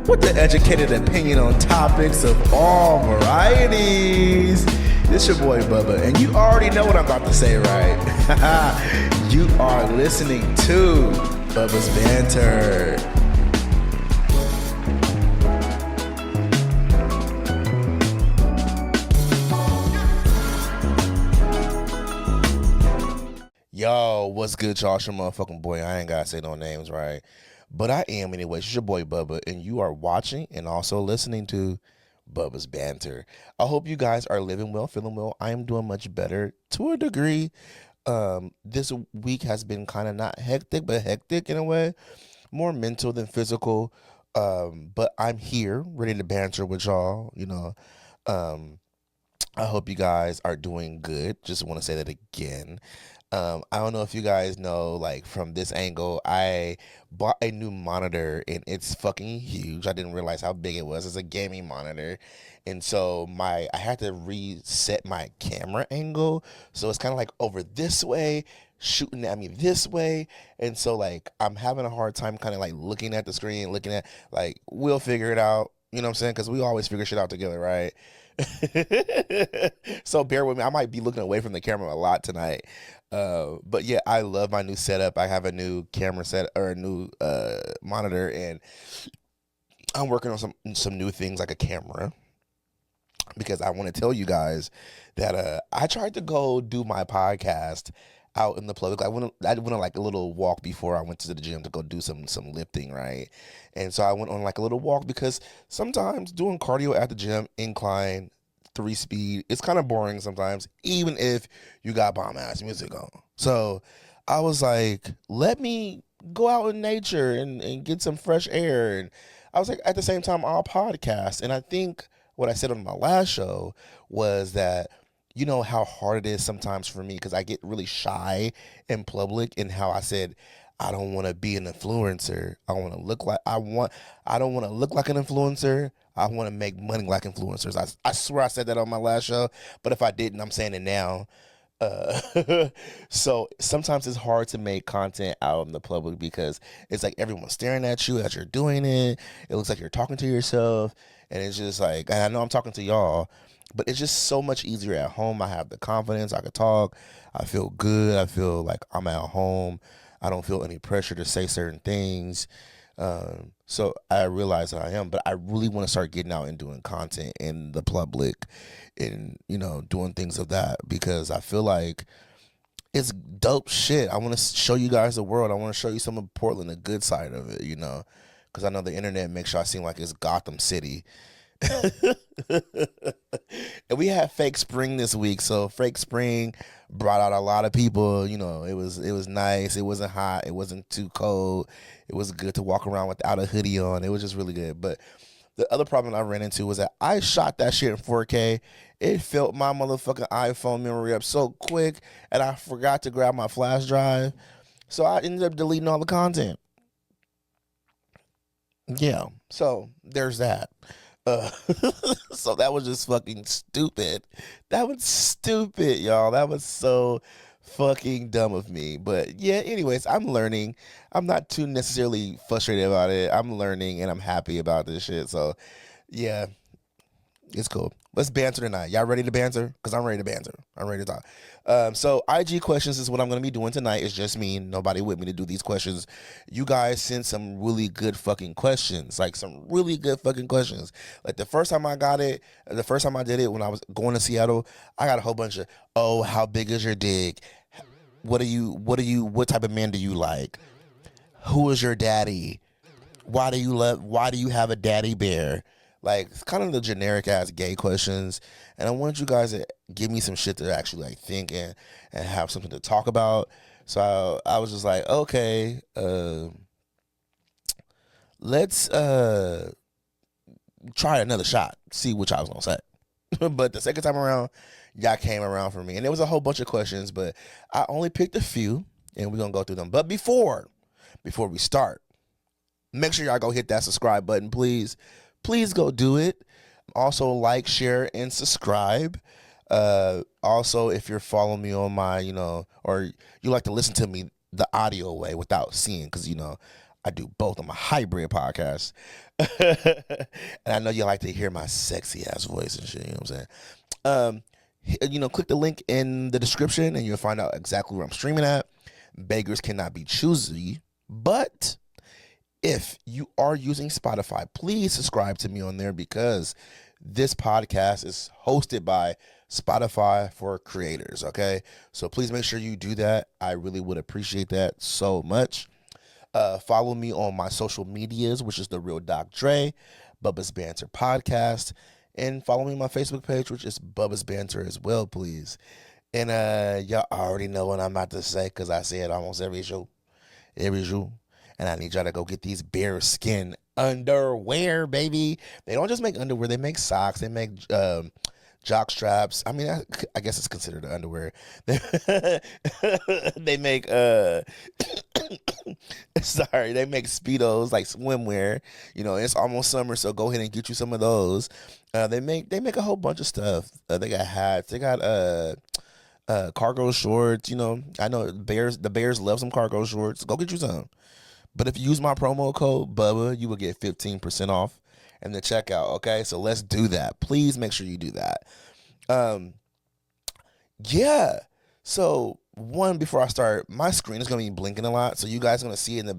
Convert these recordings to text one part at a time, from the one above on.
with the educated opinion on topics of all varieties. This your boy Bubba, and you already know what I'm about to say, right? You are listening to Bubba's Banter. Yo, what's good, y'all? It's your motherfucking boy. I ain't gotta say no names, right? But I am anyway. It's your boy Bubba, and you are watching and also listening to Bubba's Banter. I hope you guys are living well, feeling well. I am doing much better to a degree. This week has been kind of not hectic, but hectic in a way. More mental than physical. But I'm here, ready to banter with y'all, I hope you guys are doing good. Just want to say that again. I don't know if you guys know, like, from this angle, I bought a new monitor and it's fucking huge. I didn't realize how big it was. It's a gaming monitor. And so I had to reset my camera angle. So it's kind of like over this way, shooting at me this way. And so, like, I'm having a hard time kind of like looking at the screen, like, we'll figure it out. You know what I'm saying? Because we always figure shit out together, right? So bear with me. I might be looking away from the camera a lot tonight. But yeah, I love my new setup. I have a new camera set or a new monitor, and I'm working on some new things like a camera, because I want to tell you guys that I tried to go do my podcast out in the public. I went on like a little walk before I went to the gym to go do some lifting, right? And so I went on like a little walk, because sometimes doing cardio at the gym, incline, 3-speed, it's kind of boring sometimes, even if you got bomb ass music on. So I was like, let me go out in nature and get some fresh air. And I was like, at the same time, I'll podcast. And I think what I said on my last show was that, you know how hard it is sometimes for me, because I get really shy in public, and how I said I don't want to be an influencer. I don't want to look like an influencer. I want to make money like influencers. I swear I said that on my last show, but if I didn't, I'm saying it now. So sometimes it's hard to make content out in the public, because it's like everyone's staring at you as you're doing it. It looks like you're talking to yourself, and it's just like, and I know I'm talking to y'all, but it's just so much easier at home. I have the confidence. I can talk. I feel good. I feel like I'm at home. I don't feel any pressure to say certain things. So I realize that I am, but I really want to start getting out and doing content in the public, and, doing things of that, because I feel like it's dope shit. I want to show you guys the world. I want to show you some of Portland, the good side of it, because I know the internet makes y'all seem like it's Gotham City. And we had Fake Spring this week, so Fake Spring brought out a lot of people. It was nice. It wasn't hot. It wasn't too cold. It was good to walk around without a hoodie on. It was just really good. But the other problem I ran into was that I shot that shit in 4K. It filled my motherfucking iPhone memory up so quick, and I forgot to grab my flash drive, so I ended up deleting all the content. Yeah, so there's that. So that was just fucking stupid. That was stupid, y'all. That was so fucking dumb of me. But yeah, anyways, I'm learning. I'm not too necessarily frustrated about it. I'm learning, and I'm happy about this shit. So yeah, it's cool. Let's banter tonight. Y'all ready to banter? Because I'm ready to banter. I'm ready to talk. So IG questions is what I'm going to be doing tonight. It's just me. Nobody with me to do these questions. You guys sent some really good fucking questions. Like, some really good fucking questions. Like, the first time I did it when I was going to Seattle, I got a whole bunch of, oh, how big is your dick? What type of man do you like? Who is your daddy? Why do you have a daddy bear? Like, it's kind of the generic ass gay questions, and I want you guys to give me some shit to actually like think and have something to talk about. So I was just like, okay, let's try another shot, see what y'all was gonna say. But the second time around, y'all came around for me, and there was a whole bunch of questions, but I only picked a few, and we're gonna go through them. But before we start, make sure y'all go hit that subscribe button, please. Please go do it. Also, like, share, and subscribe. Also, if you're following me on my, or you like to listen to me the audio way without seeing, because, I do both. I'm a hybrid podcast. And I know you like to hear my sexy ass voice and shit. You know what I'm saying? Click the link in the description and you'll find out exactly where I'm streaming at. Beggars cannot be choosy, but if you are using Spotify, please subscribe to me on there because this podcast is hosted by Spotify for creators, okay? So please make sure you do that. I really would appreciate that so much. Follow me on my social medias, which is The Real Doc Dre, Bubba's Banter Podcast, and follow me on my Facebook page, which is Bubba's Banter as well, please. And y'all already know what I'm about to say because I say it almost every show. And I need y'all to go get these bear skin underwear, baby. They don't just make underwear. They make socks. They make jock straps. I mean, I guess it's considered underwear. They make sorry, they make Speedos, like swimwear. It's almost summer, so go ahead and get you some of those. They make a whole bunch of stuff. They got hats. They got cargo shorts. I know the Bears love some cargo shorts. Go get you some. But if you use my promo code Bubba, you will get 15% off in the checkout. Okay, so let's do that. Please make sure you do that. Yeah. So before I start, my screen is gonna be blinking a lot, so you guys are gonna see it in the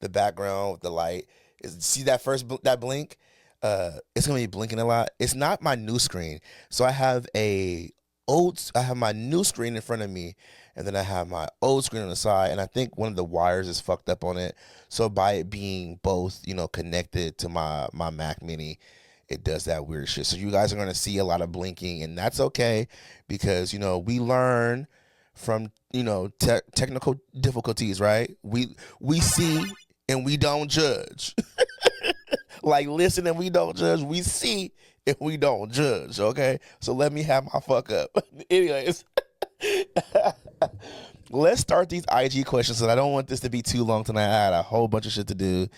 background with the light. See that that blink? It's gonna be blinking a lot. It's not my new screen, so I have my new screen in front of me, and then I have my old screen on the side, and I think one of the wires is fucked up on it. So by it being both, connected to my Mac Mini, it does that weird shit. So you guys are gonna see a lot of blinking, and that's okay because we learn from technical difficulties, right? We see and we don't judge. Like listen and we don't judge. We see and we don't judge. Okay, so let me have my fuck up. Anyways. Let's start these IG questions because I don't want this to be too long tonight. I had a whole bunch of shit to do.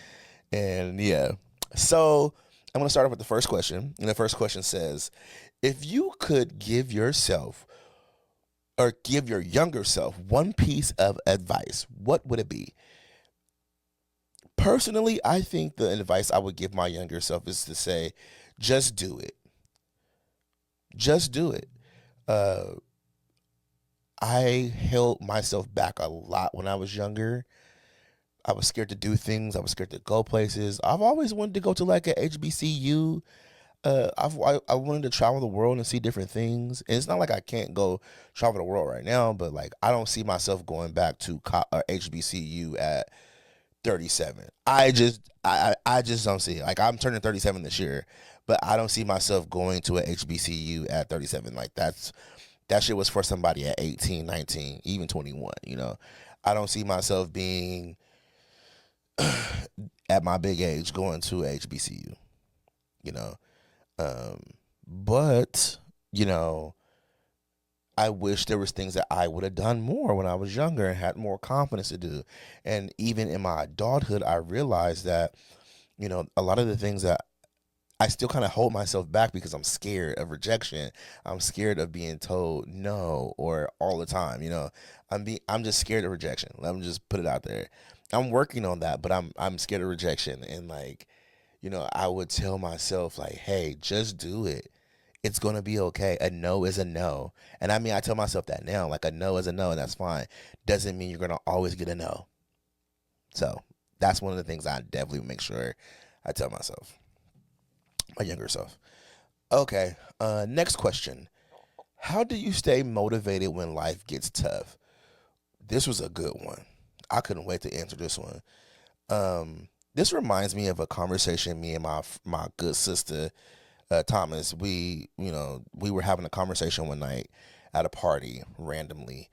And yeah. So I'm going to start off with the first question. And the first question says, if you could give yourself or give your younger self one piece of advice, what would it be? Personally, I think the advice I would give my younger self is to say, just do it. Just do it. I held myself back a lot when I was younger. I was scared to do things. I was scared to go places. I've always wanted to go to like a HBCU. I wanted to travel the world and see different things. And it's not like I can't go travel the world right now, but like I don't see myself going back to HBCU at 37. I just don't see it. Like I'm turning 37 this year, but I don't see myself going to a HBCU at 37. Like that shit was for somebody at 18, 19, even 21, I don't see myself being at my big age going to a HBCU, but, I wish there was things that I would have done more when I was younger and had more confidence to do. And even in my adulthood, I realized that, a lot of the things that I still kind of hold myself back because I'm scared of rejection. I'm scared of being told no or all the time, I'm just scared of rejection. Let me just put it out there. I'm working on that, but I'm scared of rejection. And like, I would tell myself like, hey, just do it. It's going to be okay. A no is a no. And I mean, I tell myself that now, like a no is a no, and that's fine. Doesn't mean you're going to always get a no. So that's one of the things I definitely make sure I tell myself. My younger self. Okay, next question. How do you stay motivated when life gets tough? This was a good one. I couldn't wait to answer this one. This reminds me of a conversation me and my good sister, Thomas. We were having a conversation one night at a party randomly.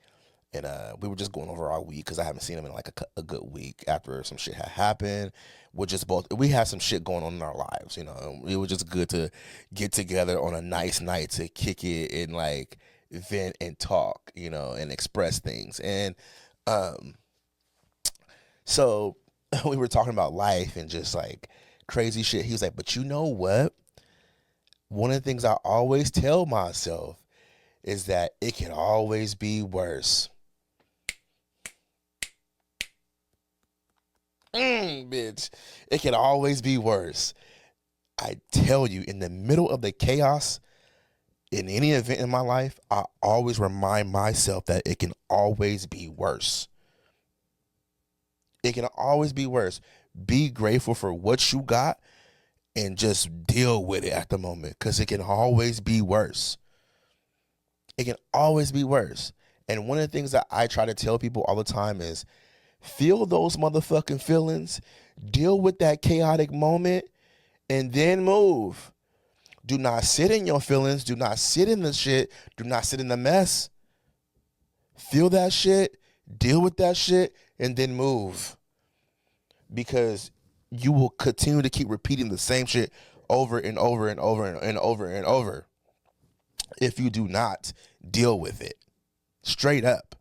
And we were just going over our week because I haven't seen him in like a good week after some shit had happened. We had some shit going on in our lives, It was just good to get together on a nice night to kick it and like vent and talk, and express things. And so we were talking about life and just like crazy shit. He was like, but you know what? One of the things I always tell myself is that it can always be worse. Bitch, it can always be worse. I tell you, in the middle of the chaos, in any event in my life, I always remind myself that it can always be worse. It can always be worse. Be grateful for what you got and just deal with it at the moment, because it can always be worse. It can always be worse. And one of the things that I try to tell people all the time is feel those motherfucking feelings, deal with that chaotic moment, and then move. Do not sit in your feelings. Do not sit in the shit. Do not sit in the mess. Feel that shit, deal with that shit, and then move. Because you will continue to keep repeating the same shit over and over and over and over and over if you do not deal with it. Straight up.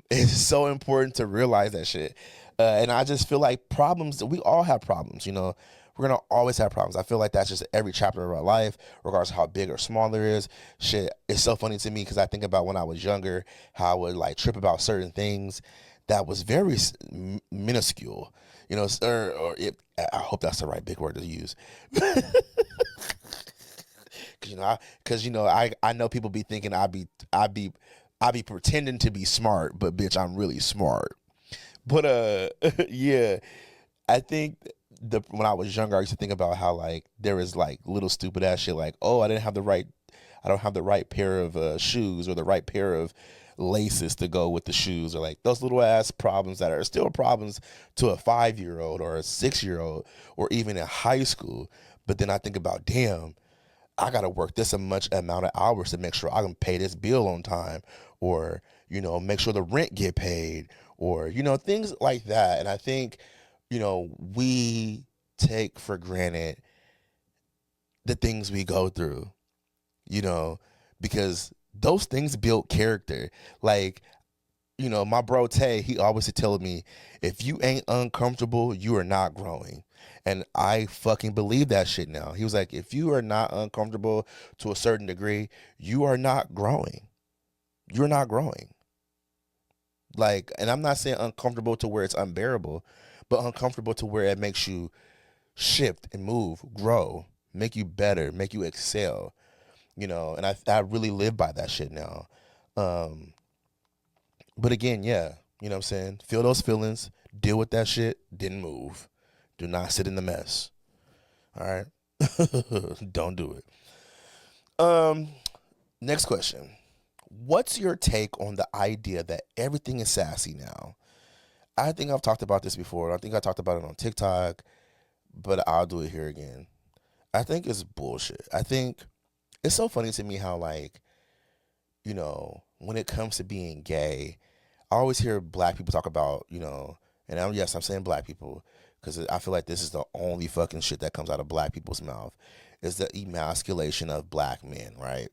It's so important to realize that shit. And I just feel like problems, we all have problems, you know. We're going to always have problems. I feel like that's just every chapter of our life, regardless of how big or small there is. Shit, it's so funny to me because I think about when I was younger, how I would like trip about certain things that was very minuscule, you know, I hope that's the right big word to use. Cause I know people be thinking I be pretending to be smart, but bitch, I'm really smart. But yeah, I think when I was younger, I used to think about how like there is like little stupid ass shit like, oh, I don't have the right pair of shoes or the right pair of laces to go with the shoes, or like those little ass problems that are still problems to a 5-year-old or a 6-year-old or even in high school. But then I think about, damn, I got to work this much amount of hours to make sure I can pay this bill on time, or, you know, make sure the rent get paid, or, you know, things like that. And I think, you know, we take for granted the things we go through, you know, because those things build character. Like, you know, my bro Tay, he always told me, if you ain't uncomfortable, you are not growing. And I fucking believe that shit now. He was like, if you are not uncomfortable to a certain degree, you are not growing. You're not growing. Like, and I'm not saying uncomfortable to where it's unbearable, but uncomfortable to where it makes you shift and move, grow, make you better, make you excel, you know, and I really live by that shit now. But again, yeah, you know what I'm saying? Feel those feelings, deal with that shit, then move. Do not sit in the mess. All right? Don't do it. Next question. What's your take on the idea that everything is sassy now? I think I've talked about this before. I think I talked about it on TikTok, but I'll do it here again. I think it's bullshit. I think it's so funny to me how, like, you know, when it comes to being gay, I always hear black people talk about, you know, and I'm saying black people because I feel like this is the only fucking shit that comes out of black people's mouth, is the emasculation of black men, right?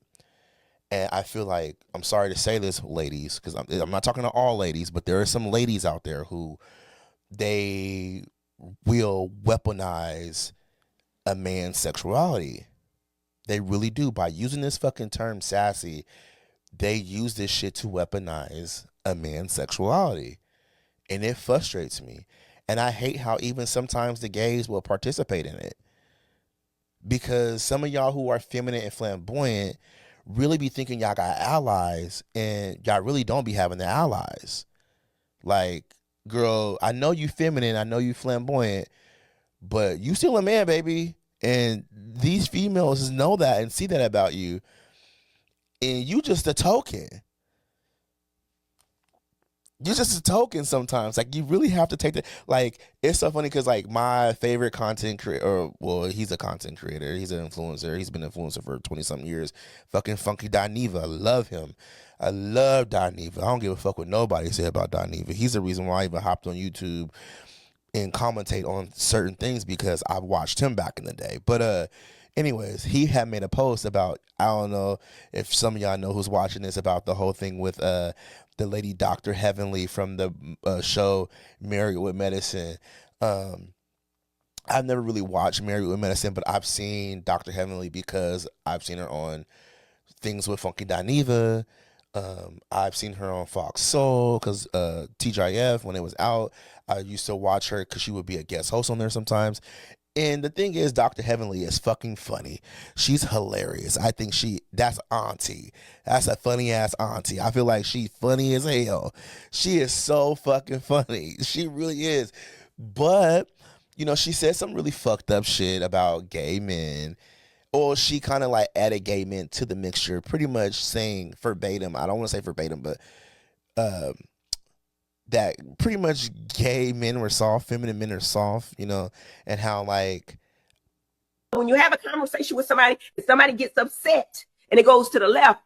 And I feel like, I'm sorry to say this, ladies, because I'm not talking to all ladies, but there are some ladies out there who they will weaponize a man's sexuality. They really do. By using this fucking term sassy, they use this shit to weaponize a man's sexuality. And it frustrates me. And I hate how even sometimes the gays will participate in it. Because some of y'all who are feminine and flamboyant really be thinking y'all got allies, and y'all really don't be having the allies. Like, girl, I know you feminine, I know you flamboyant, but you still a man, baby. And these females know that and see that about you. And you just a token. You're just a token sometimes. Like, you really have to take the, like, it's so funny because, like, my favorite content creator, or, well, he's a content creator. He's an influencer. He's been an influencer for 20-something years. Fucking Funky Dineva. I love him. I love Dineva. I don't give a fuck what nobody say about Dineva. He's the reason why I even hopped on YouTube and commentate on certain things, because I watched him back in the day. But anyways, he had made a post about, I don't know if some of y'all know who's watching this, about the whole thing with the lady Dr. Heavenly from the show Married with Medicine. I've never really watched Married with Medicine, but I've seen Dr. Heavenly because I've seen her on things with Funky Dineva. I've seen her on Fox Soul because TGIF, when it was out, I used to watch her because she would be a guest host on there sometimes. And the thing is, Dr. Heavenly is fucking funny. She's hilarious. I think that's auntie. That's a funny ass auntie. I feel like she funny as hell. She is so fucking funny. She really is. But, she said some really fucked up shit about gay men. Or she kind of like added gay men to the mixture, pretty much saying verbatim. I don't want to say verbatim, but um, that pretty much gay men were soft, feminine men are soft, and how like when you have a conversation with somebody, if somebody gets upset and it goes to the left,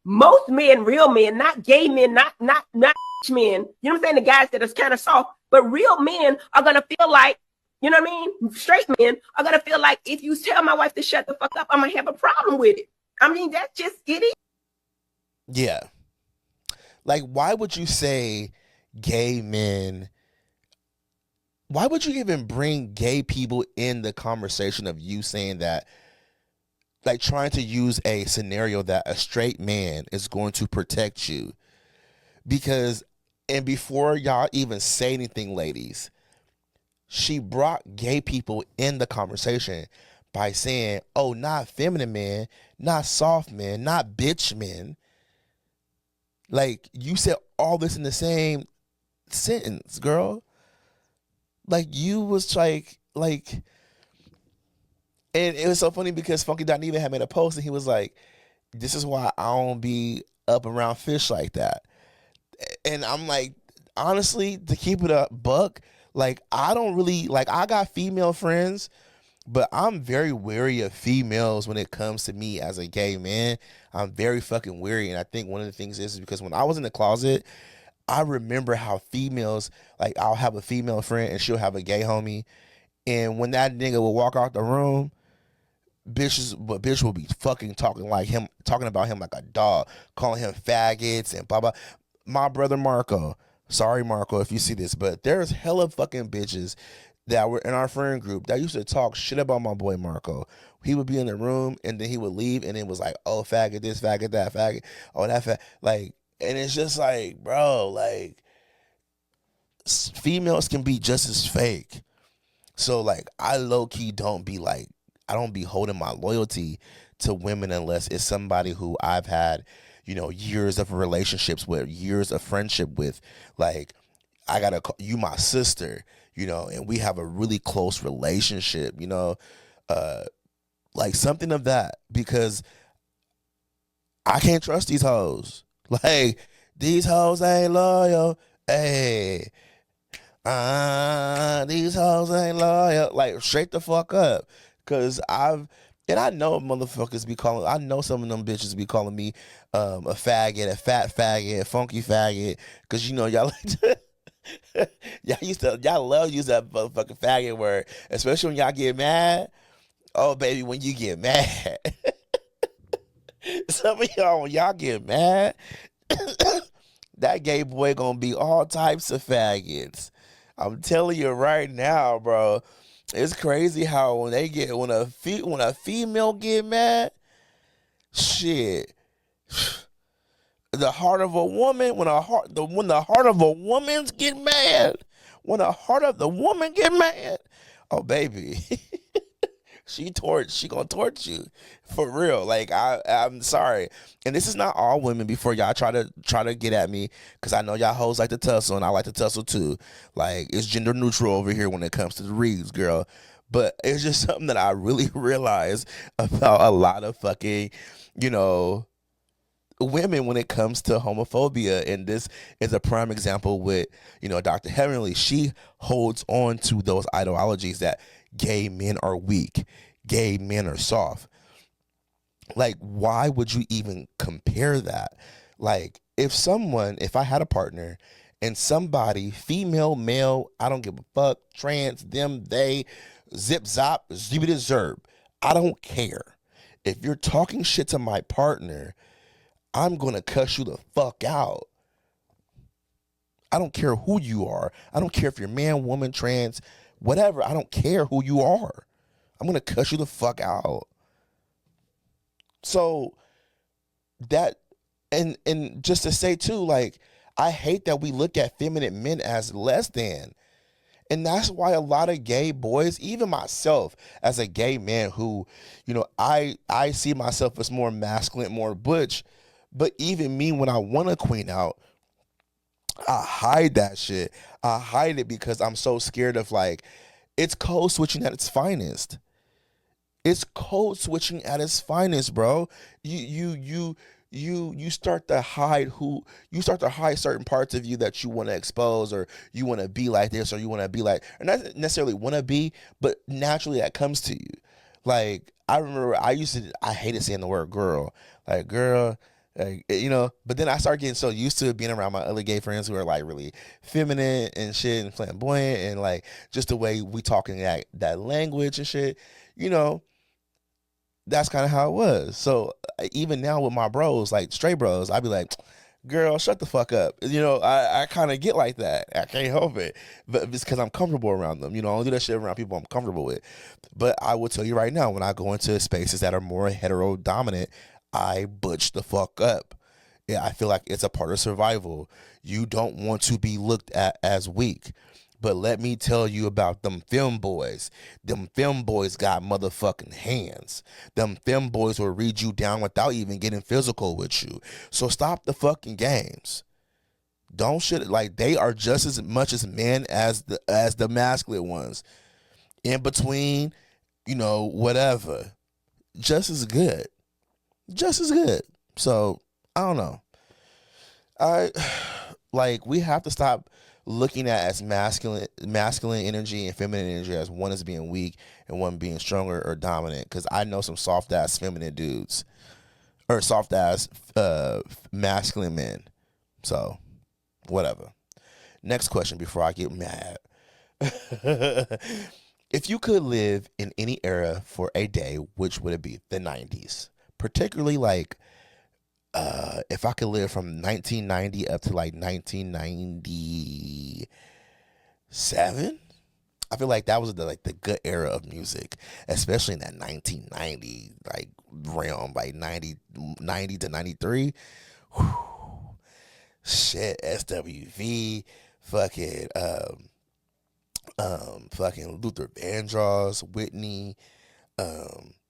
most men, real men, not gay men, not men, you know what I'm saying? The guys that are kind of soft, but real men are gonna feel like, you know what I mean? Straight men are gonna feel like if you tell my wife to shut the fuck up, I'm gonna have a problem with it. I mean, that's just it. Yeah. Like, why would you say gay men? Why would you even bring gay people in the conversation of you saying that, like trying to use a scenario that a straight man is going to protect you? Because, and before y'all even say anything, ladies, she brought gay people in the conversation by saying, oh, not feminine men, not soft men, not bitch men. Like, you said all this in the same sentence, girl. Like, you was like, and it was so funny because Funky Dineva had made a post and he was like, this is why I don't be up around fish like that. And I'm like, honestly, to keep it a buck, like, I don't really, like, I got female friends, but I'm very wary of females when it comes to me as a gay man. I'm very fucking wary. And I think one of the things is because when I was in the closet, I remember how females, like, I'll have a female friend and she'll have a gay homie. And when that nigga will walk out the room, bitch will be fucking talking about him like a dog, calling him faggots and blah, blah. My brother Marco, sorry, Marco, if you see this, but there's hella fucking bitches that were in our friend group that used to talk shit about my boy Marco. He would be in the room and then he would leave and it was like, oh, faggot this, faggot that, faggot, oh, that faggot. Like, and it's just like, bro, like, females can be just as fake. So, like, I low-key don't be holding my loyalty to women unless it's somebody who I've had, years of relationships with, years of friendship with. Like, I gotta call you my sister, and we have a really close relationship, like something of that, because I can't trust these hoes. Like, these hoes ain't loyal. Hey, these hoes ain't loyal. Like, straight the fuck up. Cause I know motherfuckers I know some of them bitches be calling me a faggot, a fat faggot, a funky faggot. Cause y'all like to y'all love use that motherfucking faggot word, especially when y'all get mad. Oh baby, when you get mad. Some of y'all, when y'all get mad, that gay boy gonna be all types of faggots. I'm telling you right now, bro. It's crazy how when a female get mad, shit. The heart of a woman, when the heart of a woman get mad, oh baby. She gonna torch you for real. Like, I'm sorry, and this is not all women. Before y'all try to get at me, because I know y'all hoes like to tussle, and I like to tussle too. Like, it's gender neutral over here when it comes to the reads, girl. But it's just something that I really realize about a lot of fucking, women when it comes to homophobia. And this is a prime example with, Dr. Heavenly. She holds on to those ideologies that gay men are weak, gay men are soft. Like, why would you even compare that? Like, if I had a partner and somebody, female, male, I don't give a fuck, trans, them, they, zip, zop, zibbity zerb, I don't care. If you're talking shit to my partner, I'm going to cuss you the fuck out. I don't care who you are. I don't care if you're man, woman, trans, whatever. I don't care who you are. I'm going to cuss you the fuck out. So And just to say too, like, I hate that we look at feminine men as less than. And that's why a lot of gay boys, even myself as a gay man who, I see myself as more masculine, more butch. But even me, when I want to queen out, I hide that shit. I hide it because I'm so scared of, like, it's code switching at its finest. It's code switching at its finest, bro. You start to hide certain parts of you that you want to expose, or you want to be like this, or you want to be like, or not necessarily want to be, but naturally that comes to you. Like, I remember I hated saying the word girl, like girl, like, but then I started getting so used to it, being around my other gay friends who are like really feminine and shit and flamboyant, and like just the way we talking that language and shit, you know that's kind of how it was. So even now with my bros, like straight bros, I'd be like, girl, shut the fuck up. I kind of get like that. I can't help it. But it's because I'm comfortable around them. I don't do that shit around people I'm comfortable with. But I will tell you right now, when I go into spaces that are more hetero dominant, I butch the fuck up. Yeah, I feel like it's a part of survival. You don't want to be looked at as weak. But let me tell you about them film boys. Them film boys got motherfucking hands. Them film boys will read you down without even getting physical with you. So stop the fucking games. Don't shit, like, they are just as much as men as the masculine ones. In between, whatever. Just as good. Just as good. So, I don't know. We have to stop looking at as masculine energy and feminine energy as one is being weak and one being stronger or dominant. Because I know some soft ass feminine dudes, or soft ass masculine men. So, whatever. Next question before I get mad. If you could live in any era for a day, which would it be? The 90s. Particularly, like, if I could live from 1990 up to like 1997, I feel like that was the good era of music, especially in that 1990 like realm, like 90 to 93. Whew. Shit, SWV, fucking fucking Luther Vandross, Whitney,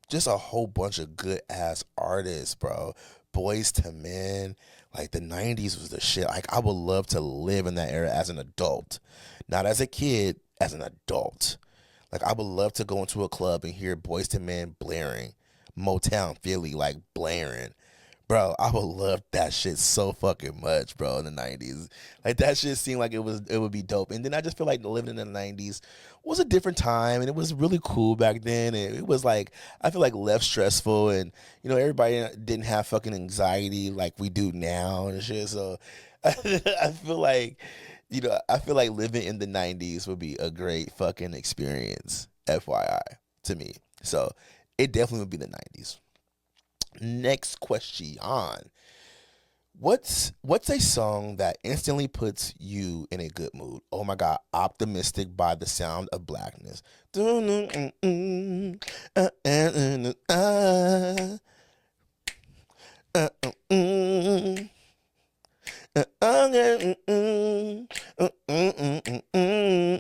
just a whole bunch of good ass artists, bro. Boys to Men, like the 90s was the shit. Like, I would love to live in that era as an adult, not as a kid, as an adult. Like, I would love to go into a club and hear Boys to Men blaring, Motown Philly like blaring. Bro, I would love that shit so fucking much, bro, in the 90s. Like, that shit seemed like it would be dope. And then I just feel like living in the 90s was a different time, and it was really cool back then. And it was like, I feel like less stressful, and, everybody didn't have fucking anxiety like we do now and shit. So I feel like, living in the 90s would be a great fucking experience, FYI, to me. So it definitely would be the 90s. Next question. What's a song that instantly puts you in a good mood? Oh my God, Optimistic by The Sound of Blackness.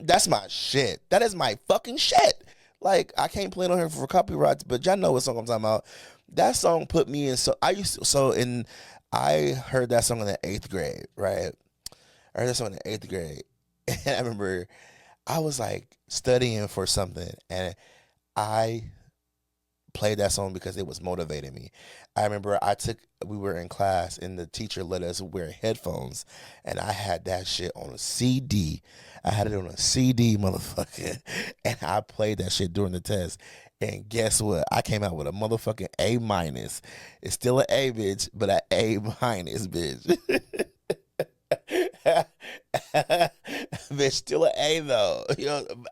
That's my shit. That is my fucking shit. Like, I can't play it on here for copyrights, but y'all know what song I'm talking about. That song put me in. I heard that song in the 8th grade, right? I heard that song in the 8th grade, and I remember I was like studying for something, and I played that song because it was motivating me. I remember we were in class, and the teacher let us wear headphones, and I had that shit on a CD. I had it on a CD, motherfucker, and I played that shit during the test. And guess what? I came out with a motherfucking A minus. It's still an A, bitch, but an A minus, bitch. Bitch, still an A though.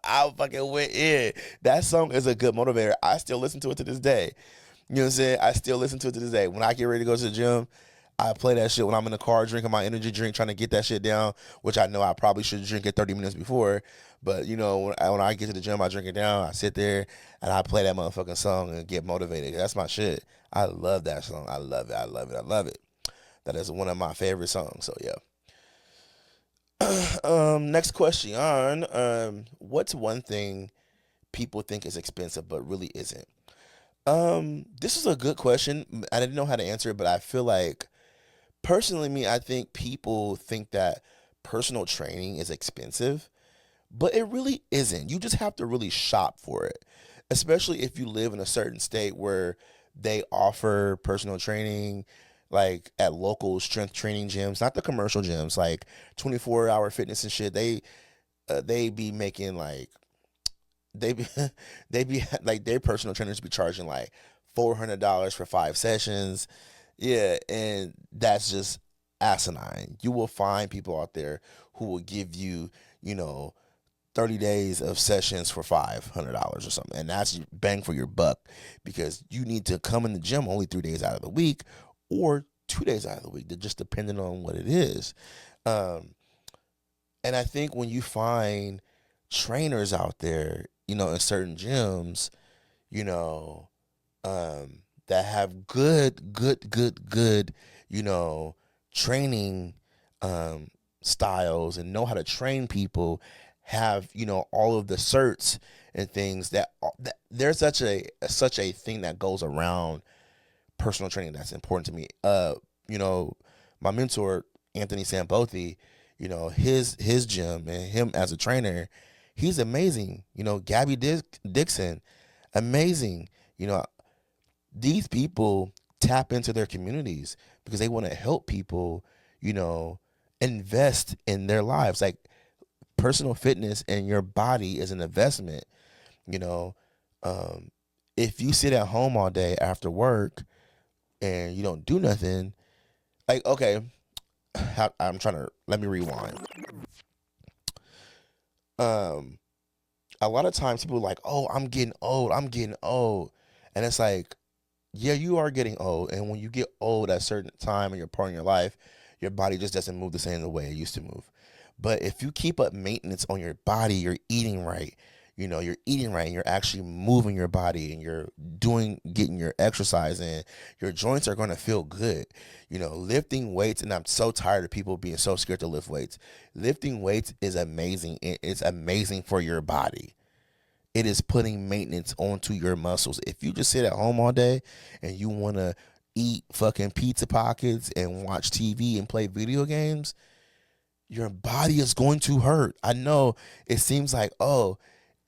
I fucking went in. That song is a good motivator. I still listen to it to this day. You know what I'm saying? I still listen to it to this day. When I get ready to go to the gym, I play that shit when I'm in the car drinking my energy drink, trying to get that shit down, which I know I probably should drink it 30 minutes before. But, when I get to the gym, I drink it down. I sit there, and I play that motherfucking song and get motivated. That's my shit. I love that song. I love it. I love it. I love it. That is one of my favorite songs. So yeah. Next question. What's one thing people think is expensive but really isn't? This is a good question. I didn't know how to answer it, but I feel like personally, I think people think that personal training is expensive, but it really isn't. You just have to really shop for it, especially if you live in a certain state where they offer personal training, like at local strength training gyms, not the commercial gyms, like 24-hour fitness and shit. They be making like they be they be like their personal trainers be charging like $400 for 5 sessions. Yeah, and that's just asinine. You will find people out there who will give you, 30 days of sessions for $500 or something. And that's bang for your buck, because you need to come in the gym only 3 days out of the week or 2 days out of the week, just depending on what it is. And I think when you find trainers out there, in certain gyms, you know, that have good, training styles and know how to train people, have, all of the certs and things that there's such a thing that goes around personal training that's important to me. My mentor, Anthony Sambothi, his gym and him as a trainer, he's amazing. Gabby Dixon, amazing. These people tap into their communities because they want to help people, invest in their lives. Like, personal fitness and your body is an investment. If you sit at home all day after work and you don't do nothing, like, okay, let me rewind. A lot of times people are like, oh, I'm getting old. And it's like, yeah, you are getting old. And when you get old at a certain time in your part in your life, your body just doesn't move the same the way it used to move. But if you keep up maintenance on your body, you're eating right, and you're actually moving your body and you're getting your exercise in, your joints are going to feel good. Lifting weights, and I'm so tired of people being so scared to lift weights. Lifting weights is amazing. It's amazing for your body. It is putting maintenance onto your muscles. If you just sit at home all day and you want to eat fucking pizza pockets and watch TV and play video games, your body is going to hurt. I know it seems like, oh,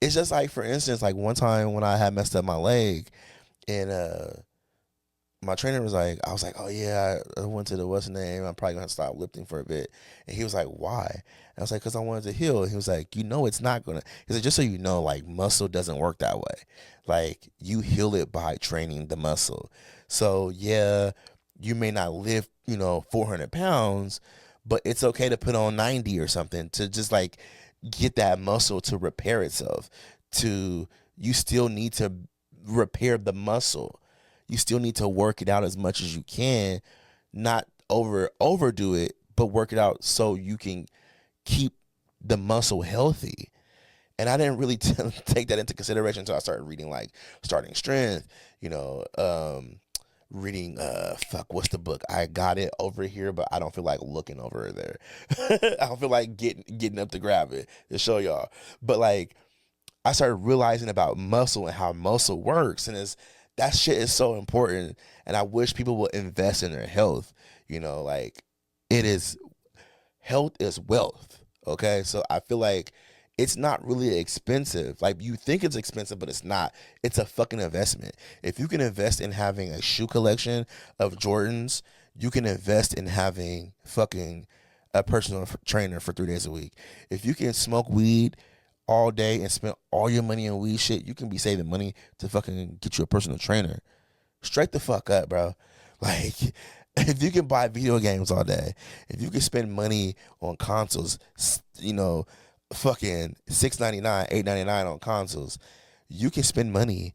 it's just like, for instance, like one time when I had messed up my leg and my trainer was like, I was like, oh yeah, I went to the what's the name, I'm probably gonna stop lifting for a bit. And he was like, why? And I was like, because I wanted to heal. And he was like, it's not gonna. He said, just so you know, like, muscle doesn't work that way. Like, you heal it by training the muscle. So yeah, you may not lift 400 pounds, but it's okay to put on 90 or something to just like get that muscle to repair itself. You still need to repair the muscle. You still need to work it out as much as you can, not overdo it, but work it out so you can keep the muscle healthy. And I didn't really take that into consideration until I started reading like Starting Strength, reading what's the book? I got it over here, but I don't feel like looking over there. I don't feel like getting up to grab it to show y'all. But like, I started realizing about muscle and how muscle works, and that shit is so important. And I wish people would invest in their health. Like, health is wealth. Okay, so I feel like it's not really expensive. Like, you think it's expensive, but it's not. It's a fucking investment. If you can invest in having a shoe collection of Jordans, you can invest in having fucking a personal trainer for 3 days a week. If you can smoke weed all day and spend all your money on weed shit, you can be saving money to fucking get you a personal trainer. Straight the fuck up, bro. Like, if you can buy video games all day, if you can spend money on consoles, fucking $6.99, $8.99 on consoles, you can spend money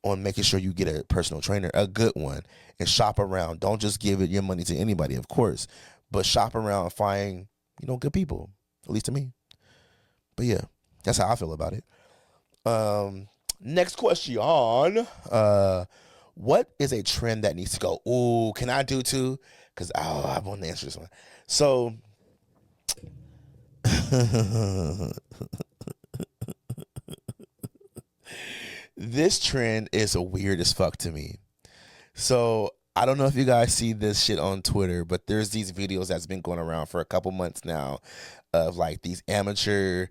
on making sure you get a personal trainer, a good one, and shop around. Don't just give it your money to anybody, of course, but shop around and find, good people, at least to me. But yeah, that's how I feel about it. Next question on, what is a trend that needs to go? Ooh, can I do two? because I want to answer this one. So this trend is weird as fuck to me. So I don't know if you guys see this shit on Twitter, but there's these videos that's been going around for a couple months now of like these amateur,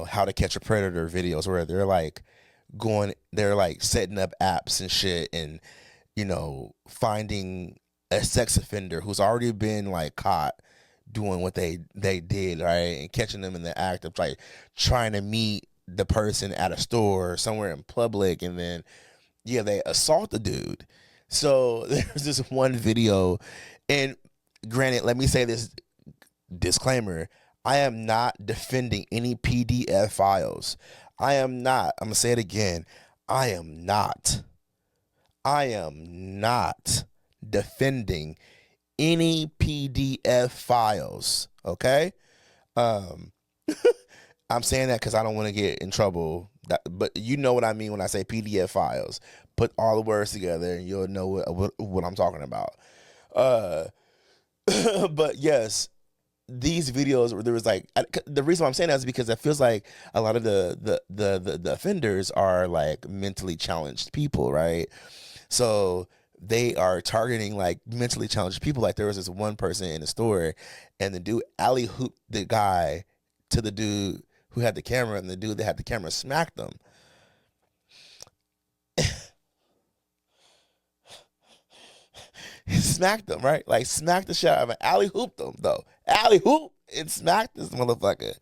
how to catch a predator videos where they're like setting up apps and shit and, finding a sex offender who's already been like caught doing what they did, right? And catching them in the act of like trying to meet the person at a store or somewhere in public, and then they assault the dude. So there's this one video, and granted, let me say this disclaimer: I am not defending any PDF files. I am not. I'm gonna say it again. I am not defending any PDF files. Okay. I'm saying that because I don't want to get in trouble. But you know what I mean when I say PDF files. Put all the words together and you'll know what I'm talking about. But yes, these videos where there was like, the reason why I'm saying that is because it feels like a lot of the offenders are like mentally challenged people, right? So they are targeting like mentally challenged people. Like there was this one person in the store, and the dude alley hooped the guy to the dude who had the camera, and the dude that had the camera smacked them. He smacked them, right? Like smacked the shit out of him. Alley hooped them though. Alley hoop and smacked this motherfucker.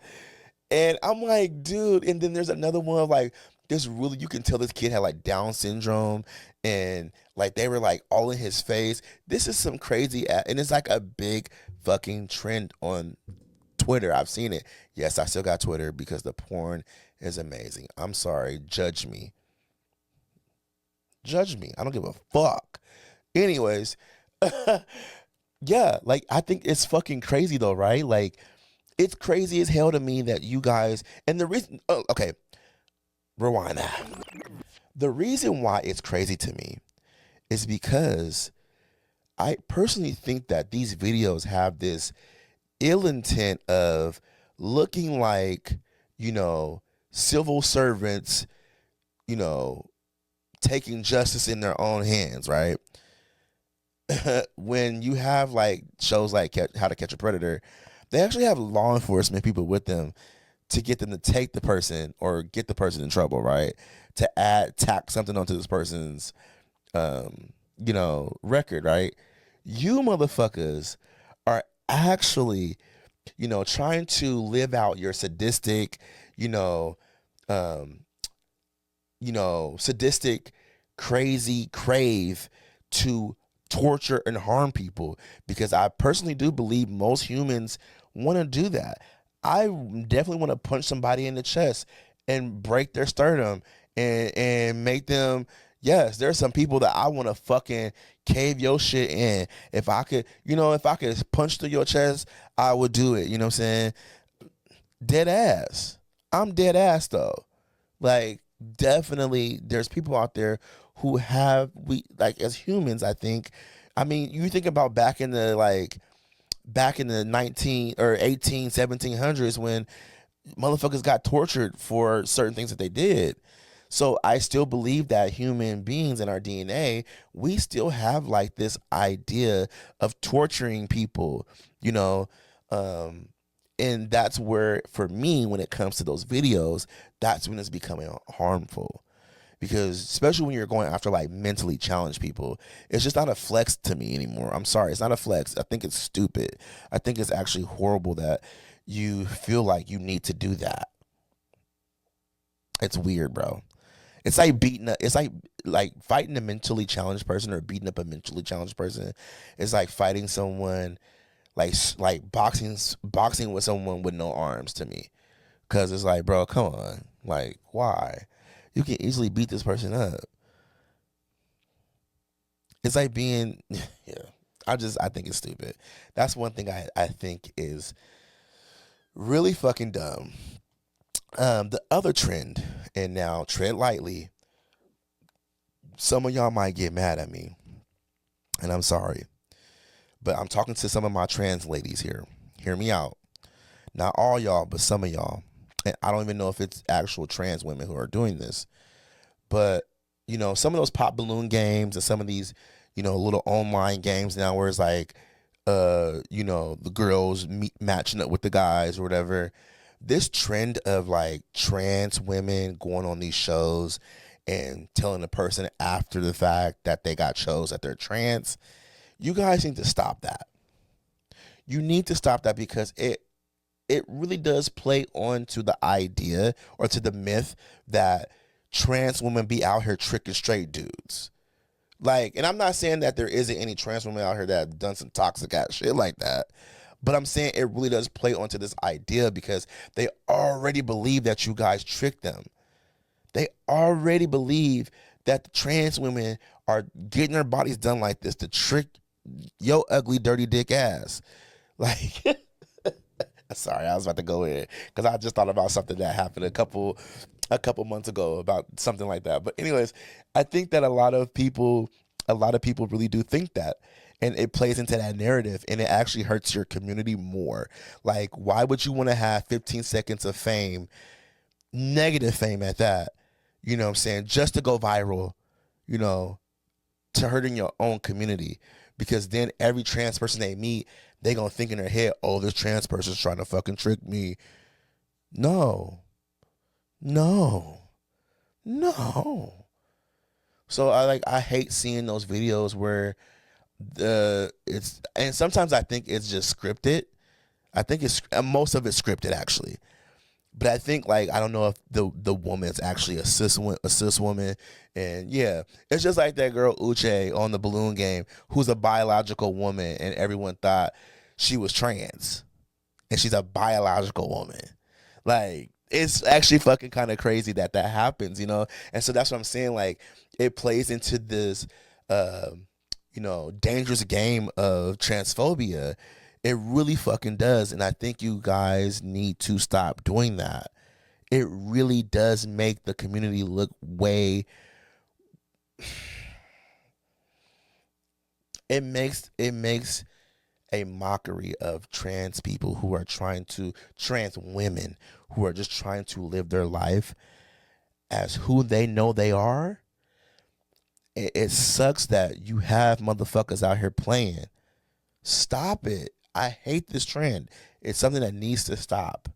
And I'm like, dude. And then there's another one of like this really, you can tell this kid had like Down syndrome, and like they were like all in his face. This is some crazy and it's like a big fucking trend on Twitter. I've seen it. Yes, I still got Twitter because the porn is amazing. I'm sorry. Judge me. Judge me. I don't give a fuck. Anyways, yeah, like I think it's fucking crazy though, right? Like it's crazy as hell to me that you guys, and the reason, okay, rewind that. The reason why it's crazy to me is because I personally think that these videos have this ill intent of looking like, civil servants, taking justice in their own hands, right? When you have like shows like How to Catch a Predator, they actually have law enforcement people with them to get them to take the person or get the person in trouble, right? To tack something onto this person's, record, right? You motherfuckers are actually, trying to live out your sadistic, sadistic, crazy crave to torture and harm people, because I personally do believe most humans want to do that. I definitely want to punch somebody in the chest and break their sternum and make them, yes, there's some people that I want to fucking cave your shit in. If I could, if I could punch through your chest, I would do it. You know what I'm saying? Dead ass. I'm dead ass though. Like definitely there's people out there who have, as humans, I think, I mean, you think about back in the 19 or 18, 1700s when motherfuckers got tortured for certain things that they did. So I still believe that human beings in our DNA, we still have like this idea of torturing people, and that's where, for me, when it comes to those videos, that's when it's becoming harmful. Because especially when you're going after like mentally challenged people, it's just not a flex to me anymore. I'm sorry, it's not a flex. I think it's stupid. I think it's actually horrible that you feel like you need to do that. It's weird, bro. It's like fighting a mentally challenged person or beating up a mentally challenged person. It's like fighting someone, like boxing with someone with no arms to me. Cause it's like, bro, come on, like why? You can easily beat this person up. It's like being, yeah. I think it's stupid. That's one thing I think is really fucking dumb. The other trend, and now tread lightly, some of y'all might get mad at me, and I'm sorry, But I'm talking to some of my trans ladies here. Hear me out. Not all y'all, but some of y'all. And I don't even know if it's actual trans women who are doing this. But, you know, some of those pop balloon games and some of these, you know, little online games now where it's like, you know, the girls matching up with the guys or whatever. This trend of like trans women going on these shows and telling the person after the fact that they got shows that they're trans, you guys need to stop that. You need to stop that because it really does play on to the idea or to the myth that trans women be out here tricking straight dudes. Like, and I'm not saying that there isn't any trans women out here that have done some toxic ass shit like that. But I'm saying it really does play onto this idea because they already believe that you guys tricked them. They already believe that the trans women are getting their bodies done like this to trick your ugly, dirty dick ass. Like, sorry, I was about to go in because I just thought about something that happened a couple months ago about something like that. But anyways, I think that a lot of people really do think that. And it plays into that narrative and it actually hurts your community more. Like, why would you want to have 15 seconds of fame, negative fame at that, you know what I'm saying, just to go viral, you know, to hurting your own community? Because then every trans person they meet, they going to think in their head, oh, this trans person's trying to fucking trick me. No. So I hate seeing those videos where and sometimes I think it's just scripted. I think it's most of it's scripted actually, but I think like I don't know if the woman's actually a cis woman, and yeah, it's just like that girl Uche on the balloon game who's a biological woman, and everyone thought she was trans, and she's a biological woman. Like, it's actually fucking kind of crazy that happens, you know. And so that's what I'm saying. Like, it plays into this. You know, dangerous game of transphobia. It really fucking does. And I think you guys need to stop doing that. It really does make the community look way. It makes a mockery of trans people who are trans women who are just trying to live their life as who they know they are. It sucks that you have motherfuckers out here playing. Stop it. I hate this trend. It's something that needs to stop.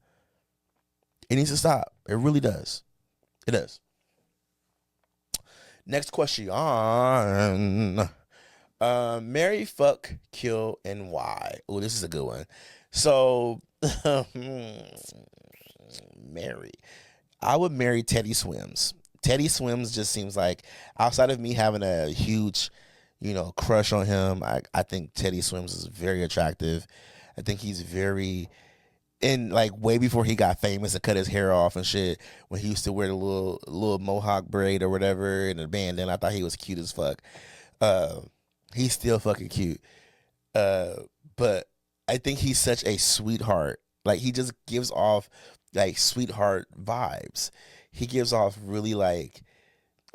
It needs to stop. It really does. It does. Next question. Marry, fuck, kill, and why? Oh, this is a good one. So, marry. I would marry Teddy Swims. Teddy Swims just seems like, outside of me having a huge, you know, crush on him, I think Teddy Swims is very attractive. I think he's very, and like way before he got famous and cut his hair off and shit, when he used to wear the little mohawk braid or whatever and a bandana, I thought he was cute as fuck. He's still fucking cute. But I think he's such a sweetheart. Like, he just gives off like sweetheart vibes. He gives off really like,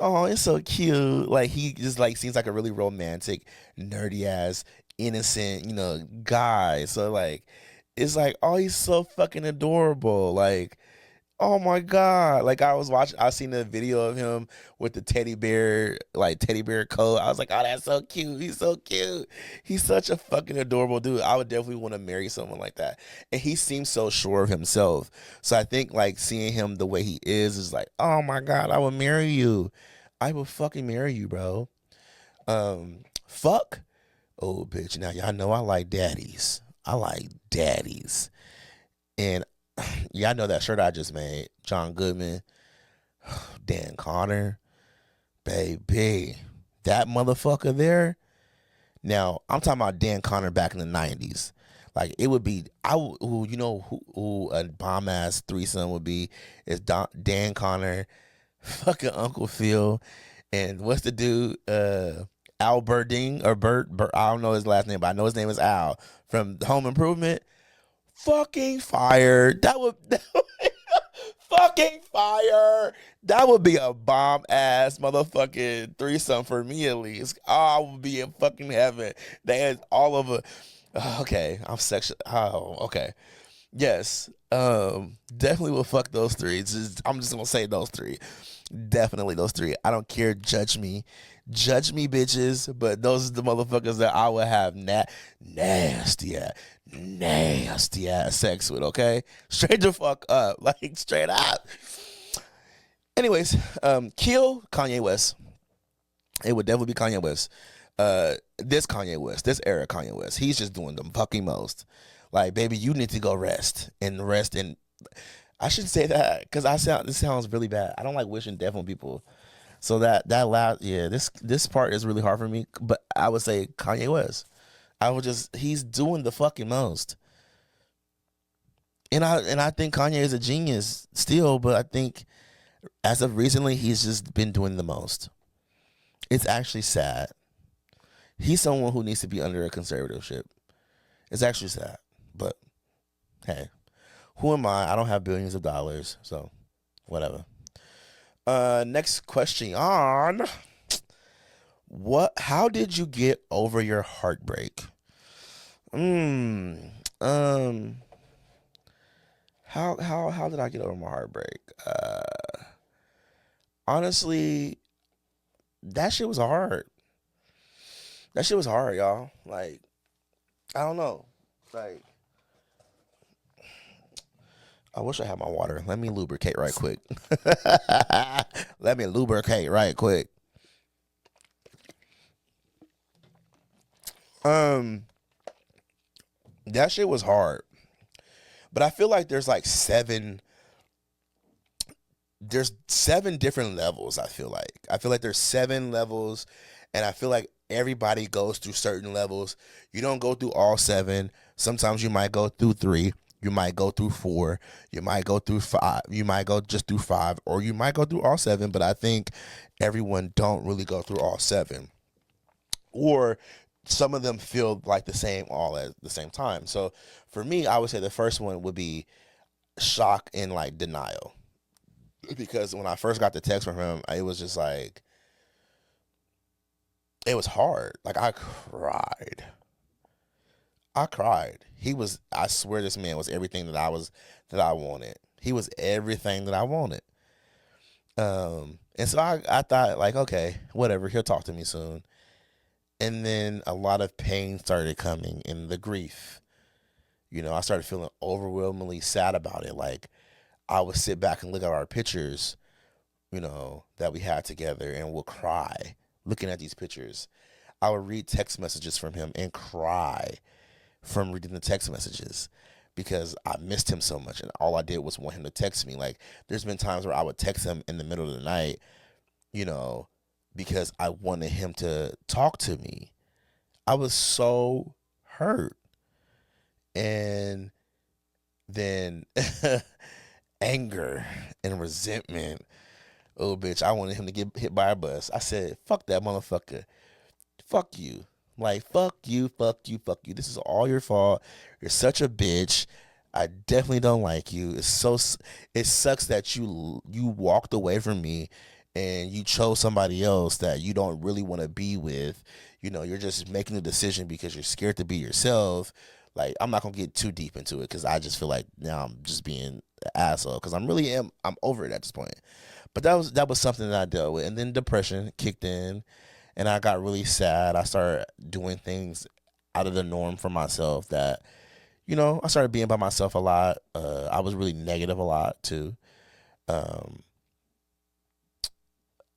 oh, it's so cute. Like, he just like seems like a really romantic, nerdy ass, innocent, you know, guy. So like, it's like, oh, he's so fucking adorable. Like, oh my God. Like, I seen the video of him with the teddy bear coat. I was like, oh, that's so cute. He's so cute. He's such a fucking adorable dude. I would definitely want to marry someone like that. And he seems so sure of himself. So I think like seeing him the way he is like, oh my God, I will marry you. I will fucking marry you, bro. Fuck. Oh, bitch. Now y'all know I like daddies. And y'all know that shirt I just made, John Goodman, Dan Connor, baby, that motherfucker there. Now I'm talking about Dan Connor back in the 90s. Like, it would be, you know who a bomb ass threesome would be is Dan Connor, fucking Uncle Phil, and what's the dude, Al Burding or Bert, I don't know his last name, but I know his name is Al from Home Improvement. Fucking fire. That would fucking fire. That would be a bomb ass motherfucking threesome for me at least. Oh, I would be in fucking heaven. They had all of a. Okay, I'm sexual. Oh, okay. Yes. Definitely will fuck those three. I'm just gonna say those three. Definitely those three. I don't care. Judge me, bitches. But those are the motherfuckers that I would have nasty ass sex with. Okay, straight the fuck up, like straight up. Anyways, kill Kanye West. It would definitely be Kanye West. This Kanye West, this era Kanye West. He's just doing the fucking most. Like, baby, you need to go rest. And I shouldn't say that because this sounds really bad. I don't like wishing death on people. So this part is really hard for me. But I would say Kanye West. He's doing the fucking most. And I think Kanye is a genius still, but I think as of recently, he's just been doing the most. It's actually sad. He's someone who needs to be under a conservatorship. It's actually sad, but hey, who am I? I don't have billions of dollars, so whatever. Next question on how did you get over your heartbreak? How did I get over my heartbreak? Honestly, that shit was hard. That shit was hard, y'all. Like, I don't know. Like, I wish I had my water. Let me lubricate right quick. Let me lubricate right quick. That shit was hard. But I feel like there's seven different levels. I feel like there's 7 levels, and I feel like everybody goes through certain levels. You don't go through all 7. Sometimes you might go through 3. You might go through 4. You might go through 5. You might go just through 5, or you might go through all 7. But I think everyone don't really go through all 7, or some of them feel like the same all at the same time. So for me, I would say the first one would be shock and denial, because when I first got the text from him, it was just it was hard. Like, I cried. I swear this man was everything that I wanted. He was everything that I wanted. And so I thought, okay, whatever, he'll talk to me soon. And then a lot of pain started coming, and the grief. I started feeling overwhelmingly sad about it. Like, I would sit back and look at our pictures, that we had together, and would cry looking at these pictures. I would read text messages from him and cry from reading the text messages, because I missed him so much, and all I did was want him to text me. Like, there's been times where I would text him in the middle of the night, because I wanted him to talk to me. I was so hurt. And then anger and resentment. Oh, bitch, I wanted him to get hit by a bus. I said, fuck that motherfucker. Fuck you. Like, fuck you. This is all your fault. You're such a bitch. I definitely don't like you. It sucks that you walked away from me and you chose somebody else that you don't really want to be with. You're just making the decision because you're scared to be yourself. Like, I'm not going to get too deep into it, because I just feel like now I'm just being an asshole, because I'm over it at this point. But that was something that I dealt with. And then depression kicked in, and I got really sad. I started doing things out of the norm for myself that, I started being by myself a lot. I was really negative a lot too.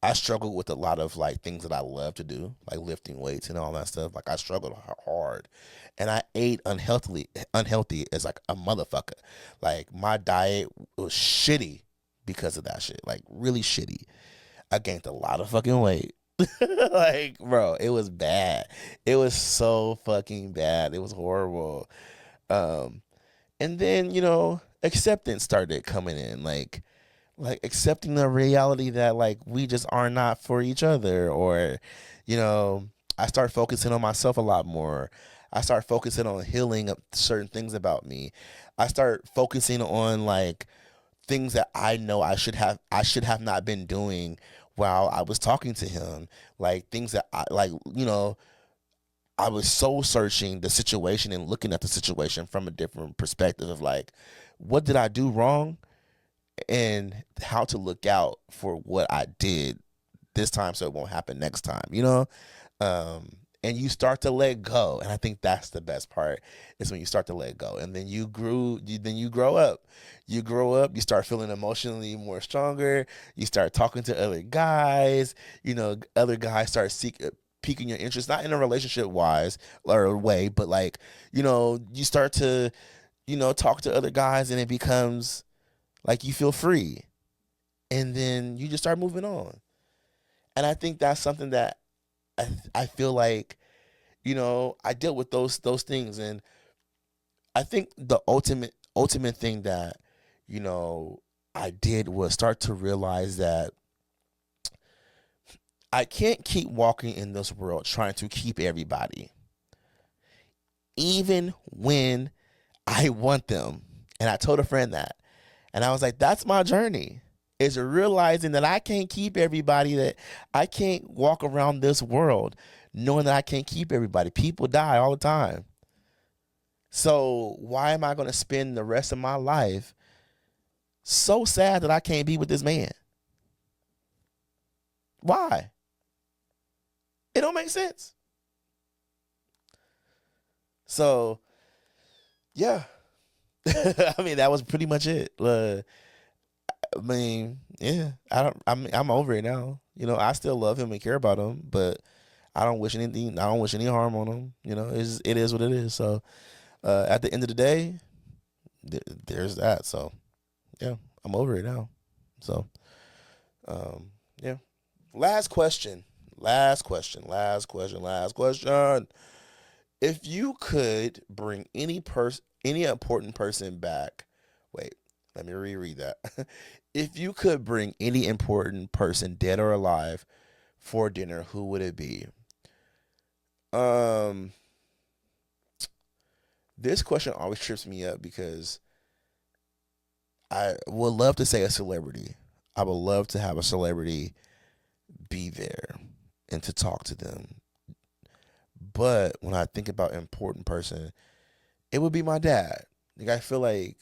I struggled with a lot of things that I love to do, like lifting weights and all that stuff. Like, I struggled hard, and I ate unhealthy as a motherfucker. Like, my diet was shitty because of that shit. Like, really shitty. I gained a lot of fucking weight. Like, bro, it was bad. It was so fucking bad. It was horrible. And then, acceptance started coming in, like accepting the reality that we just are not for each other. Or, I start focusing on myself a lot more. I start focusing on healing certain things about me. I start focusing on things that I know I should have not been doing while I was talking to him, like things that I like, I was soul searching the situation and looking at the situation from a different perspective of like, what did I do wrong and how to look out for what I did this time so it won't happen next time, and you start to let go. And I think that's the best part, is when you start to let go. And then you grow up. You start feeling emotionally more stronger. You start talking to other guys. Other guys start piquing your interest, not in a relationship wise or way, but like, you start to, talk to other guys, and it becomes like you feel free. And then you just start moving on. And I think that's something that I feel like, I dealt with those things. And I think the ultimate thing that, I did was start to realize that I can't keep walking in this world trying to keep everybody, even when I want them. And I told a friend that. And I was like, that's my journey, is realizing that I can't keep everybody, that I can't walk around this world knowing that I can't keep everybody. People die all the time. So why am I going to spend the rest of my life so sad that I can't be with this man? Why? It don't make sense. So, yeah. I mean, that was pretty much it. I mean, yeah, I'm over it now. I still love him and care about him, but I don't wish anything. I don't wish any harm on him. It is what it is. So, at the end of the day, there's that. So, yeah, I'm over it now. So, yeah. Last question. If you could bring any important person back, wait, let me reread that. If you could bring any important person, dead or alive, for dinner, who would it be? This question always trips me up because I would love to say a celebrity. I would love to have a celebrity be there and to talk to them. But when I think about important person, it would be my dad. Like, I feel like,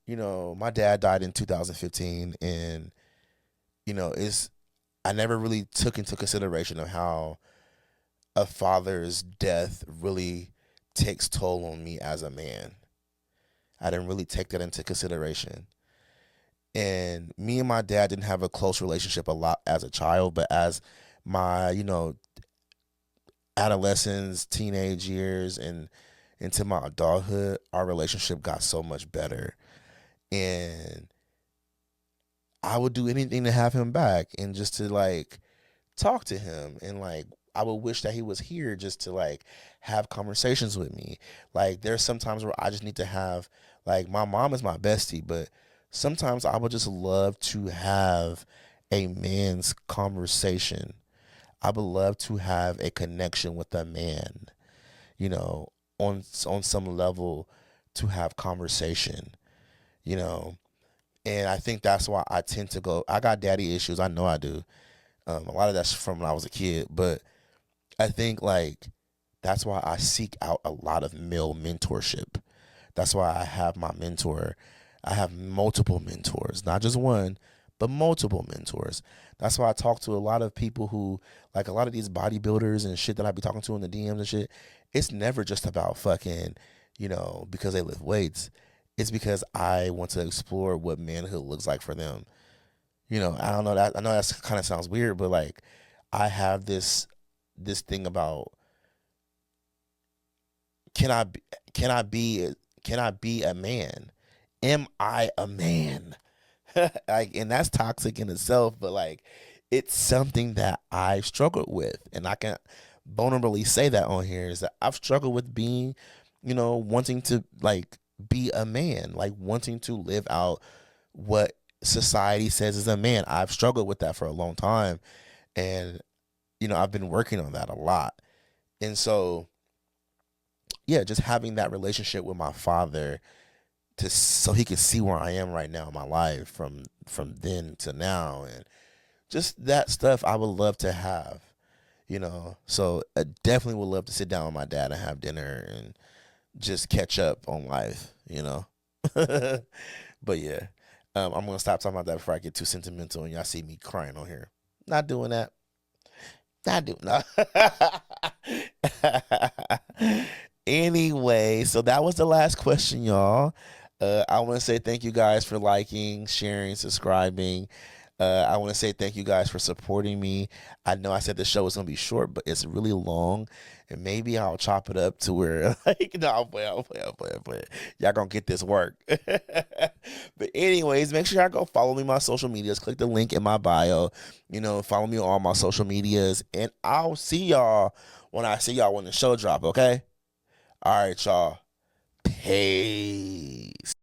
my dad died in 2015, and I never really took into consideration of how a father's death really takes toll on me as a man. I didn't really take that into consideration. And me and my dad didn't have a close relationship a lot as a child, but as my, adolescence, teenage years, and into my adulthood, our relationship got so much better. And I would do anything to have him back and just to like talk to him. And like, I would wish that he was here just to like have conversations with me. Like, there's sometimes where I just need to have, like, my mom is my bestie, but sometimes I would just love to have a man's conversation. I would love to have a connection with a man, on some level, to have conversation, and I think that's why I tend to go. I got daddy issues. I know I do. A lot of that's from when I was a kid, but I think like that's why I seek out a lot of male mentorship. That's why I have my mentor. I have multiple mentors, not just one, but multiple mentors. That's why I talk to a lot of people who, like, a lot of these bodybuilders and shit that I be talking to in the DMs and shit. It's never just about fucking, because they lift weights. It's because I want to explore what manhood looks like for them. I don't know that. I know that kind of sounds weird, but like, I have this thing about, can I be a man? Am I a man? Like, and that's toxic in itself, but like, it's something that I've struggled with, and I can vulnerably say that on here, is that I've struggled with being, wanting to like be a man, like wanting to live out what society says is a man. I've struggled with that for a long time, and I've been working on that a lot. And so, yeah, just having that relationship with my father so he can see where I am right now in my life from then to now, and just that stuff I would love to have, you know. So I definitely would love to sit down with my dad and have dinner and just catch up on life, you know. But yeah, I'm gonna stop talking about that before I get too sentimental and y'all see me crying on here. Not doing that. Not doing that. Anyway, so that was the last question, y'all. I want to say thank you guys for liking, sharing, subscribing. I want to say thank you guys for supporting me. I know I said the show was gonna be short, but it's really long, and maybe I'll chop it up to where like no, I'll play. Y'all gonna get this work. But anyways, make sure y'all go follow me on my social medias. Click the link in my bio. You know, follow me on all my social medias, and I'll see y'all when I see y'all when the show drop. Okay. All right, y'all. Peace.